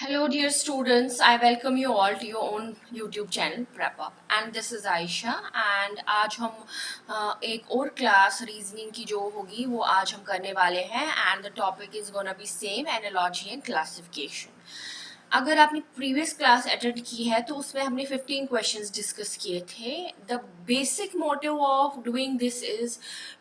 Hello, dear students. I welcome you all to your own YouTube channel Prep Up. And this is Aisha. And आज हम एक और class reasoning की जो होगी वो आज हम करने वाले हैं. And the topic is gonna be same analogy and classification. अगर आपने प्रीवियस क्लास अटेंड की है तो उसमें हमने 15 क्वेश्चंस डिस्कस किए थे. The basic motive of doing this is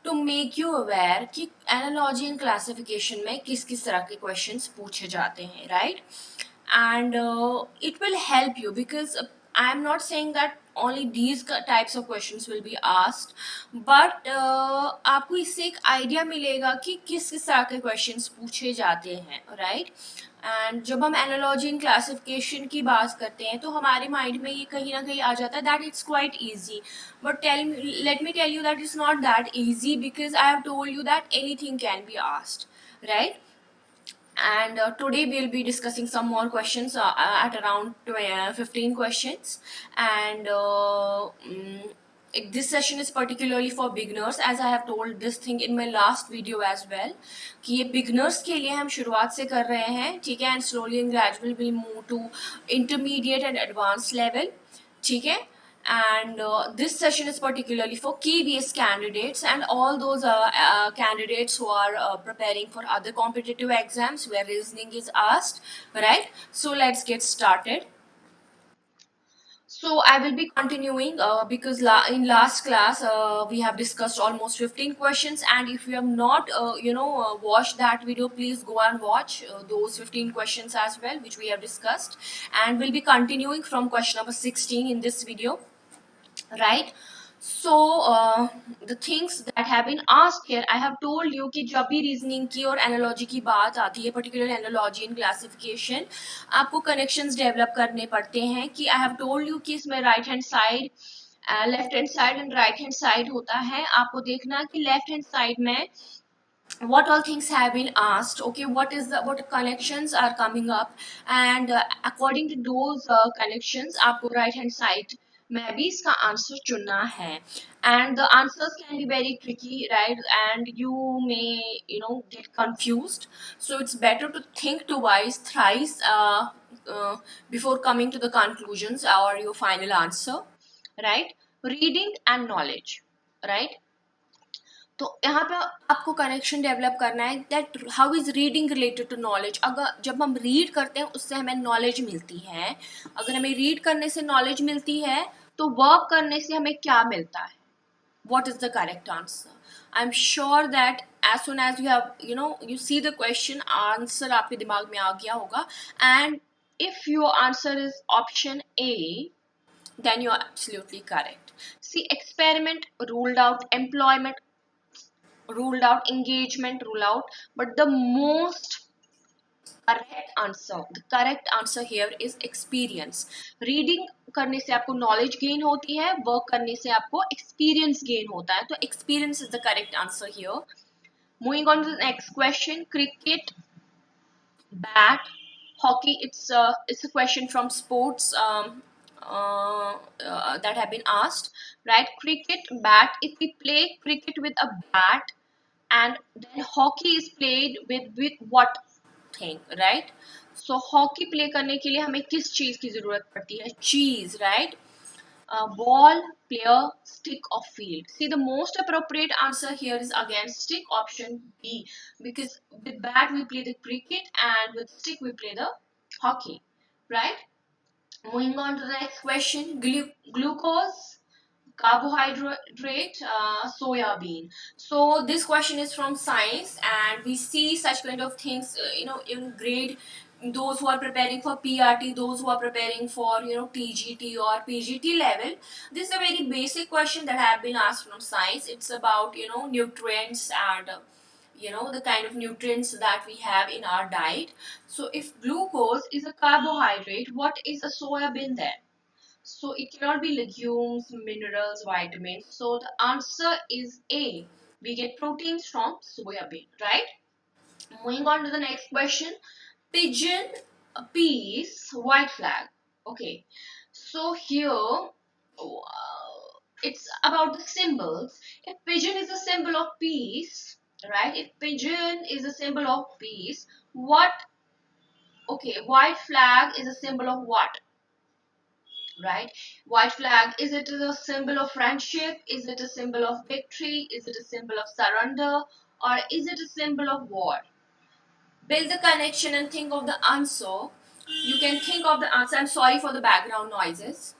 to make you aware कि एनालॉजी एंड क्लासिफिकेशन में किस किस तरह के क्वेश्चंस पूछे जाते हैं, right? And it will help you because I am not saying that only these types of questions will be asked, but आपको इससे एक आइडिया मिलेगा कि किस किस तरह के क्वेश्चंस पूछे जाते हैं, राइट? एंड जब हम एनालॉजी एंड क्लासिफिकेशन की बात करते हैं तो हमारे माइंड में ये कहीं ना कहीं आ जाता है that it's quite easy, but let me tell you that it's not that easy because I have told you that anything can be asked, right? And today we'll be discussing some more questions at around 15 questions. And this session is particularly for beginners, as I have told this thing in my last video as well कि ये beginners के लिए हम शुरुआत से कर रहे हैं, ठीक है? And slowly and gradually we'll move to intermediate and advanced level, ठीक है? And this session is particularly for key-based candidates and all those candidates who are preparing for other competitive exams where reasoning is asked, right? So let's get started. So I will be continuing because in last class we have discussed almost 15 questions, and if you have not watched that video, please go and watch those 15 questions as well which we have discussed, and we'll be continuing from question number 16 in this video, right? So the things that have been asked here, I have told you कि जब भी reasoning की और analogy की बात आती है, particular analogy and classification, आपको कनेक्शंस डेवलप करने पड़ते हैं. कि आई हैव टोल्ड यू कि इसमें right hand side, left hand side and right hand side होता है. आपको देखना कि लेफ्ट हैंड साइड में what all things have been asked, okay, what connections are coming up, and according to those connections आपको right hand side में भी इसका आंसर चुनना है. And the answers can be very tricky, right? And you may get confused, so it's better to think twice, thrice before coming to the conclusions or your final answer, right? Reading and knowledge, right? तो यहाँ पे आपको connection develop करना है that how is reading related to knowledge. अगर जब हम read करते हैं उससे हमें नॉलेज मिलती है. अगर हमें रीड करने से नॉलेज मिलती है तो वर्क करने से हमें क्या मिलता है? What is the correct answer? I'm sure that as soon as you have you see the question, answer आपके दिमाग में आ गया होगा. And if your answer is option A, then you are absolutely correct. See, experiment ruled out, employment ruled out, engagement ruled out, but the correct answer here is experience. Reading करने से आपको knowledge gain होती है, work करने से आपको experience gain होता है. तो experience is the correct answer here. Moving on to the next question, cricket, bat, hockey. It's a question from sports that have been asked, right? Cricket, bat. If we play cricket with a bat, and then hockey is played with what thing, right? So hockey play करने के लिए हमें किस चीज की जरूरत पड़ती है? चीज, right? Ball, player, stick or field. See, the most appropriate answer here is again stick, option B, because with bat we play the cricket and with stick we play the hockey, right? Moving on to the next question, glucose, carbohydrate, soya bean. So this question is from science, and we see such kind of things in grade, those who are preparing for PRT, those who are preparing for TGT or PGT level. This is a very basic question that have been asked from science. It's about nutrients and the kind of nutrients that we have in our diet. So if glucose is a carbohydrate, what is a soya bean then? So it cannot be legumes, minerals, vitamins. So the answer is A. We get proteins from soya bean, right? Moving on to the next question. Pigeon, peace, white flag. Okay. So here it's about the symbols. If pigeon is a symbol of peace, right? If pigeon is a symbol of peace, what Okay, white flag is a symbol of what? Right? White flag, is it a symbol of friendship? Is it a symbol of victory? Is it a symbol of surrender? Or is it a symbol of war? Build the connection and think of the answer. You can think of the answer. I'm sorry for the background noises.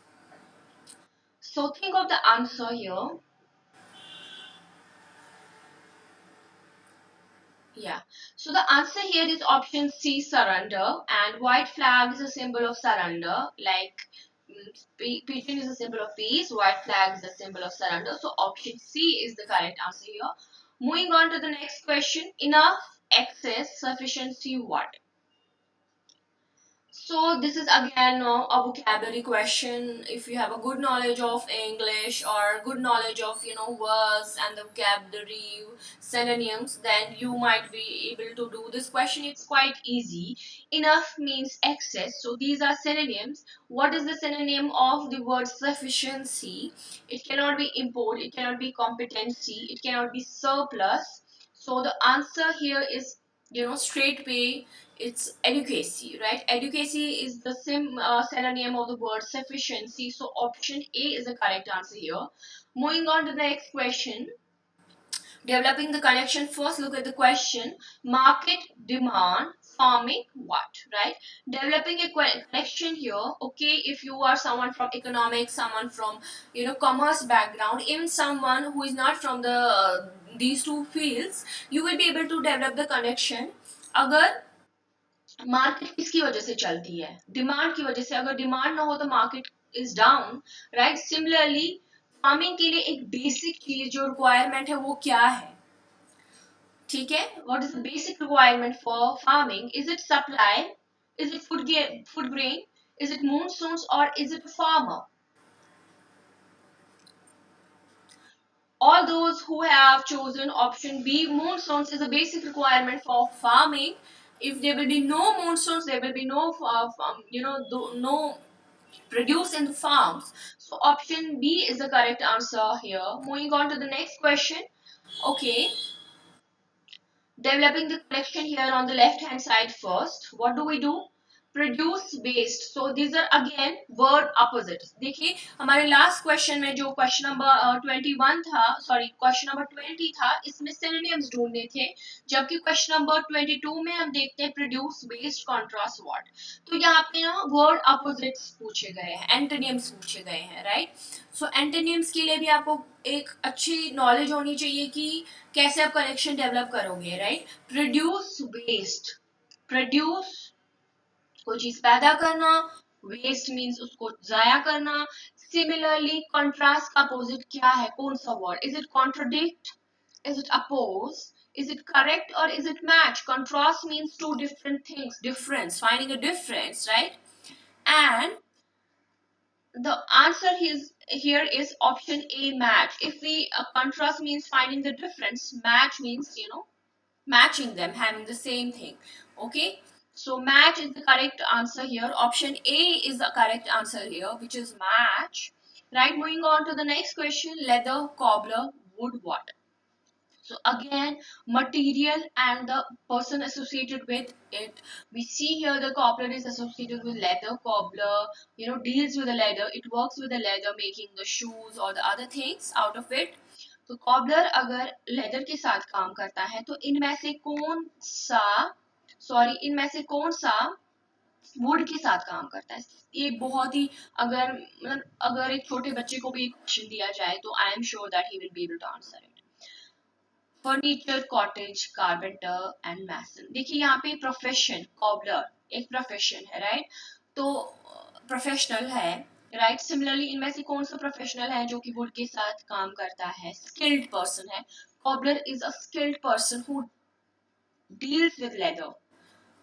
So think of the answer here. Yeah. So the answer here is option C, surrender. And white flag is a symbol of surrender. Like pigeon is a symbol of peace. White flag is a symbol of surrender. So option C is the correct answer here. Moving on to the next question. Enough, excess, sufficiency, what? So this is again a vocabulary question. If you have a good knowledge of English or good knowledge of words and the vocabulary synonyms, then you might be able to do this question. It's quite easy. Enough means excess. So these are synonyms. What is the synonym of the word sufficiency? It cannot be import. It cannot be competency. It cannot be surplus. So the answer here is straight way, it's adequacy, right? Adequacy is the synonym of the word sufficiency. So option A is the correct answer here. Moving on to the next question. Developing the connection, first look at the question. Market, demand, farming, what? Right? Developing a connection here. Okay, if you are someone from economics, someone from commerce background, even someone who is not from the these two fields, you will be able to develop the connection. अगर market किसकी वजह से चलती है? Demand की वजह से. अगर डिमांड ना हो तो market is down, right? Similarly farming के लिए एक बेसिक चीज जो रिक्वायरमेंट है वो क्या है? ठीक है, what is the basic requirement for farming? Is it supply? Is it food grain? Is it monsoons or is it a farmer? All those who have chosen option B, monsoons is a basic requirement for farming. If there will be no monsoons, there will be no no produce in the farms. So option B is the correct answer here. Moving on to the next question. Okay, developing the collection here on the left hand side first. What do we do? Produce waste. So these are again word opposites. देखिए हमारे last question में जो question number 21 था, sorry question number 20 था, इसमें synonyms ढूंढने थे. जबकि क्वेश्चन नंबर 22 में हम देखते हैं प्रोड्यूस वेस्ट कॉन्ट्रास्ट व्हाट. तो यहाँ पे ना वर्ड अपोजिट्स पूछे गए हैं, एंटोनिम्स पूछे गए हैं, राइट? सो एंटोनिम्स के लिए भी आपको एक अच्छी नॉलेज होनी चाहिए कि कैसे आप कनेक्शन डेवलप करोगे, राइट? प्रोड्यूस वेस्ट, प्रोड्यूस कोई चीज पैदा करना, वेस्ट मीन्स उसको जाया करना. सिमिलरली कॉन्ट्रास्ट का अपोजिट क्या है? कौन सा word? Is it contradict? Is it oppose? Is it correct or is it match? Contrast means two different things. Difference, finding a difference, right? And the answer here is option A, match. If we contrast means finding the difference, match means matching them, having the same thing. Okay, so match is the correct answer here. Option A is the correct answer here, which is match. Right, moving on to the next question. Leather, cobbler, wood, what? So again, material and the person associated with it. We see here the cobbler is associated with leather. Cobbler, deals with the leather. It works with the leather, making the shoes or the other things out of it. तो cobbler अगर leather के साथ काम करता है तो इनमें से कौन सा वुड के साथ काम करता है? ये बहुत ही, अगर मतलब अगर एक छोटे बच्चे को भी क्वेश्चन दिया जाए तो I am sure that he will be able to answer it. Furniture, cottage, carpenter and mason. देखिए यहाँ पे प्रोफेशन, कॉबलर एक प्रोफेशन है, राइट? तो प्रोफेशनल है, राइट? सिमिलरली इनमें से कौन सा प्रोफेशनल है जो कि वुड के साथ काम करता है? स्किल्ड पर्सन है. Cobbler is a skilled person who deals with leather.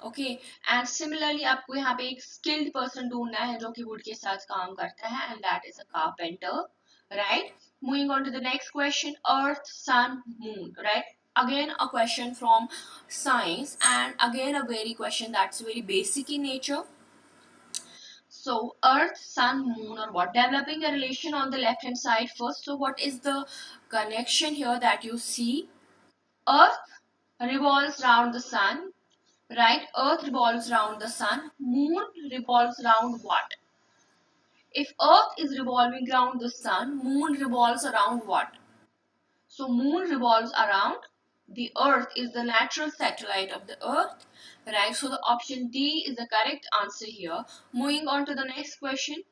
Okay, and similarly आपको यहाँ पे एक स्किल्ड पर्सन ढूंढना है जो कि वुड के साथ काम करता है, and that is a carpenter, right? Moving on to the next question. Earth, sun, moon, right? Again a question from science, and again a very question that's very basic in nature. So earth, sun, moon, or what? Developing a relation on the left hand side first. So what is the connection here that you see? Earth revolves around the sun, right? Earth revolves around the sun. Moon revolves around what? If Earth is revolving around the sun, Moon revolves around what? So Moon revolves around the Earth is the natural satellite of the Earth, right? So the option D is the correct answer here. Moving on to the next question.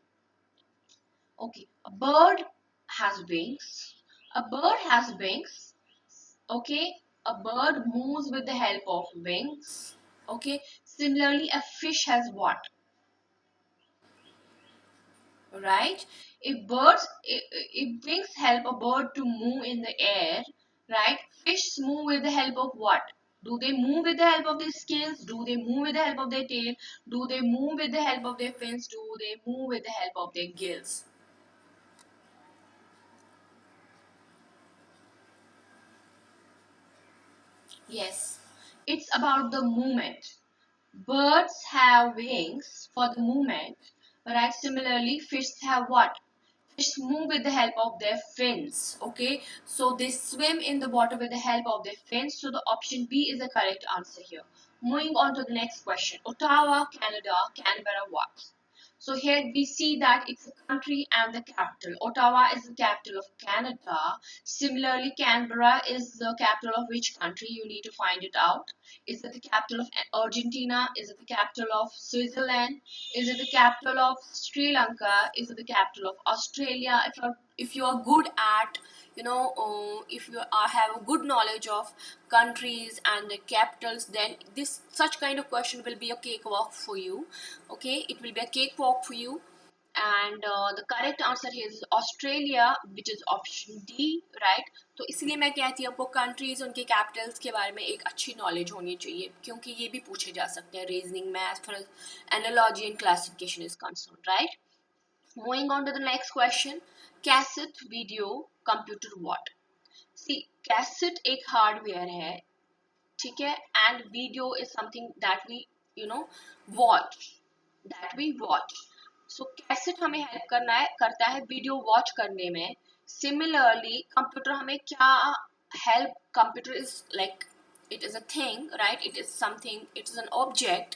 Okay, a bird has wings. A bird has wings. Okay, a bird moves with the help of wings. Okay, similarly, a fish has what? Right? If wings help a bird to move in the air, right? Fish move with the help of what? Do they move with the help of their scales? Do they move with the help of their tail? Do they move with the help of their fins? Do they move with the help of their gills? Yes, it's about the movement. Birds have wings for the movement, right? Similarly, fish have what? Fish move with the help of their fins. Okay, so they swim in the water with the help of their fins. So the option B is the correct answer here. Moving on to the next question. Ottawa, Canada, Canberra, what? So here we see that it's a country and the capital. Ottawa is the capital of Canada. Similarly, Canberra is the capital of which country? You need to find it out. Is it the capital of Argentina? Is it the capital of Switzerland? Is it the capital of Sri Lanka? Is it the capital of Australia? If you are good at if you have a good knowledge of countries and the capitals, then this such kind of question will be a cakewalk for you. Okay, it will be a cakewalk for you. And the correct answer here is Australia, which is option D, right? तो इसलिए मैं कहती हूँ आपको countries उनके Capitals के बारे में एक अच्छी नॉलेज होनी चाहिए, क्योंकि ये भी पूछे जा सकते हैं रीजनिंग में as far analogy and classification is concern, right? Moving on to the next question. Cassette, video, computer, what? See, cassette एक हार्डवेयर है, ठीक है, and video is something that we watch, so cassette हमें help करता है video watch करने में. Similarly computer हमें क्या help? Computer is like it is a thing, right? It is something, it is an object.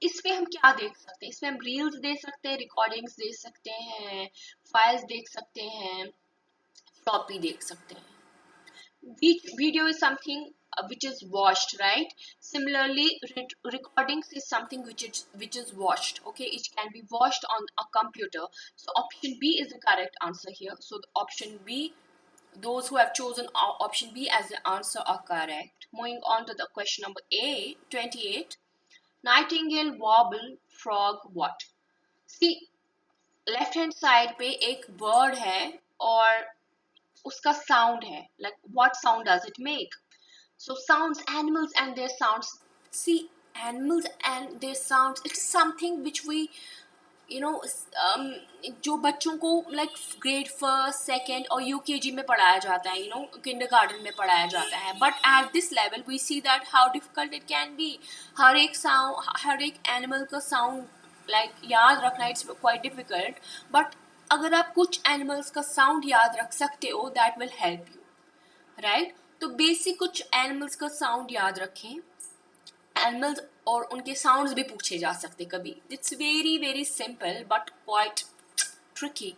इसमें हम क्या देख सकते हैं? इसमें हम रील्स देख सकते हैं, रिकॉर्डिंग्स देख सकते हैं, फाइल्स देख सकते हैं, फ्लॉपी देख सकते हैं. Video is something which is watched, right? Similarly, recordings is something which is watched. Okay, it can be watched on a computer. So option B is the correct answer here. So the option B, those who have chosen option B as the answer are correct. Moving on to the question number 28. Nightingale, warble, frog, what? See, left hand side पे एक bird है और उसका sound है. Like what sound does it make? So sounds, animals and their sounds. See, animals and their sounds, it's something which we जो बच्चों को like grade first, second और यूकेजी में पढ़ाया जाता है, किंडरगार्टन में पढ़ाया जाता है. But at this level we see that how difficult it can be. हर एक एनिमल का साउंड लाइक याद रखना, इट्स क्वाइट डिफिकल्ट. बट अगर आप कुछ एनिमल्स का साउंड याद रख सकते हो, that will help you, right? तो बेसिक कुछ एनिमल्स का साउंड याद रखें. एनिमल्स और उनके साउंड्स भी पूछे जा सकते कभी. It's very very simple but quite tricky,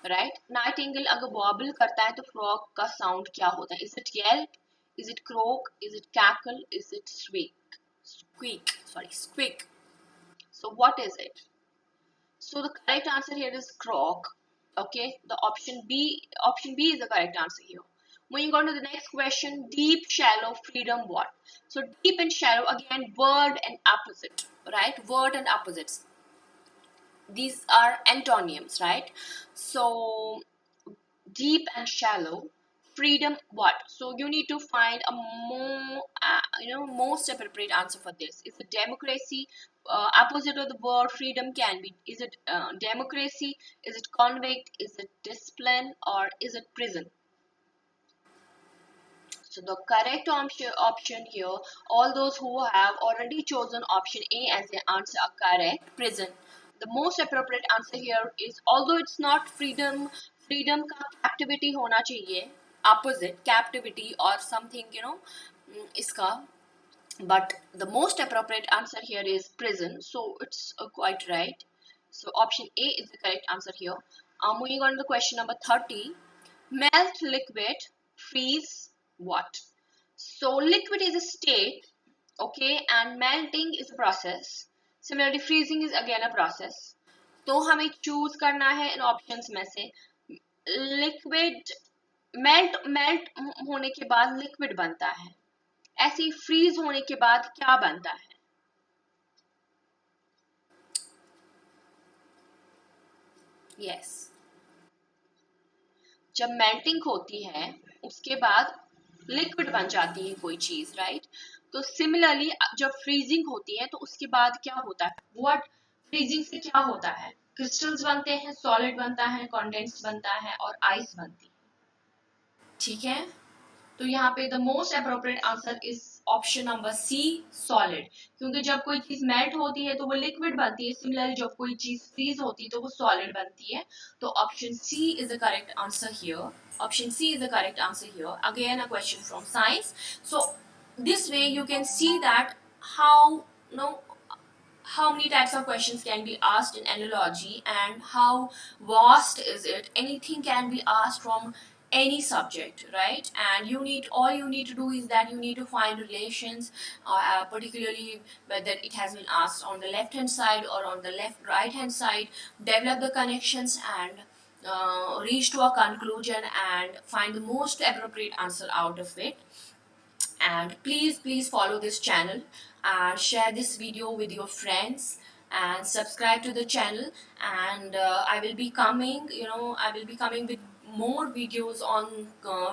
right? Nightingale अगर वॉबल करता है तो फ्रॉग का साउंड क्या होता है? Is it Yelp? Is it crook? Is it cackle? Is it squeak? So what is it? So the correct answer here is croak. Okay, the option B is the correct answer here. Moving on to the next question. Deep, shallow, freedom, what? So deep and shallow, again, word and opposite, right? Word and opposites, these are antonyms, right? So deep and shallow, freedom, what? So you need to find a more most appropriate answer for this. Is it democracy? Opposite of the word freedom can be, is it democracy? Is it convict? Is it discipline? Or is it prison? So the correct option here, all those who have already chosen option A as their answer are correct, prison. The most appropriate answer here is, although it's not freedom, freedom का captivity होना चाहिए, opposite captivity or something, इसका but the most appropriate answer here is prison, so it's quite right. So option A is the correct answer here. Moving on to the question number 30. Melt liquid, freeze what? So liquid is a state, okay, and melting is a process. Similarly, freezing is again a process. तो हमें choose करना है इन options में से liquid. Melt होने के बाद liquid बनता है, ऐसे ही फ्रीज होने के बाद क्या बनता है? यस, जब मेल्टिंग होती है उसके बाद लिक्विड बन जाती है कोई चीज, राइट? तो सिमिलरली जब फ्रीजिंग होती है तो उसके बाद क्या होता है? व्हाट फ्रीजिंग से क्या होता है? क्रिस्टल्स बनते हैं, सॉलिड बनता है, कंडेंस बनता है और आइस बनती है। ठीक है, तो यहाँ पे the most appropriate answer is option number C, solid. क्योंकि जब कोई चीज मेल्ट होती है तो वो लिक्विड बनती है, सिमिलरली जब कोई चीज फ्रीज होती है तो वो सॉलिड बनती है। तो option C is the correct answer here. Option C is the correct answer here. Again, a question from science. So this way you can see that how, you know, how many types of questions can be asked in analogy and how vast is it. Anything can be asked from any subject, right? And you need, all you need to do is that you need to find relations, particularly whether it has been asked on the left hand side or on the left right hand side, develop the connections and reach to a conclusion and find the most appropriate answer out of it. And please follow this channel and share this video with your friends and subscribe to the channel. And I will be coming, I will be coming with more videos on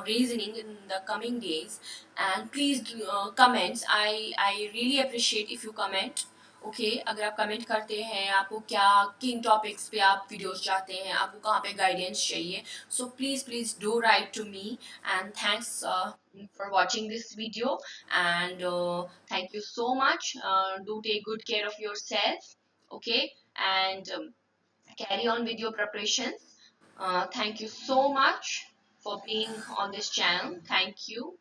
reasoning in the coming days. And please comments, I really appreciate if you comment. Okay अगर आप comment करते हैं आपको क्या, किन topics पे आप videos चाहते हैं, आपको कहाँ पे गाइडेंस चाहिए, so please do write to me. And thanks for watching this video, and thank you so much. Do take good care of yourself, okay, and carry on with your preparations. Thank you so much for being on this channel. Thank you.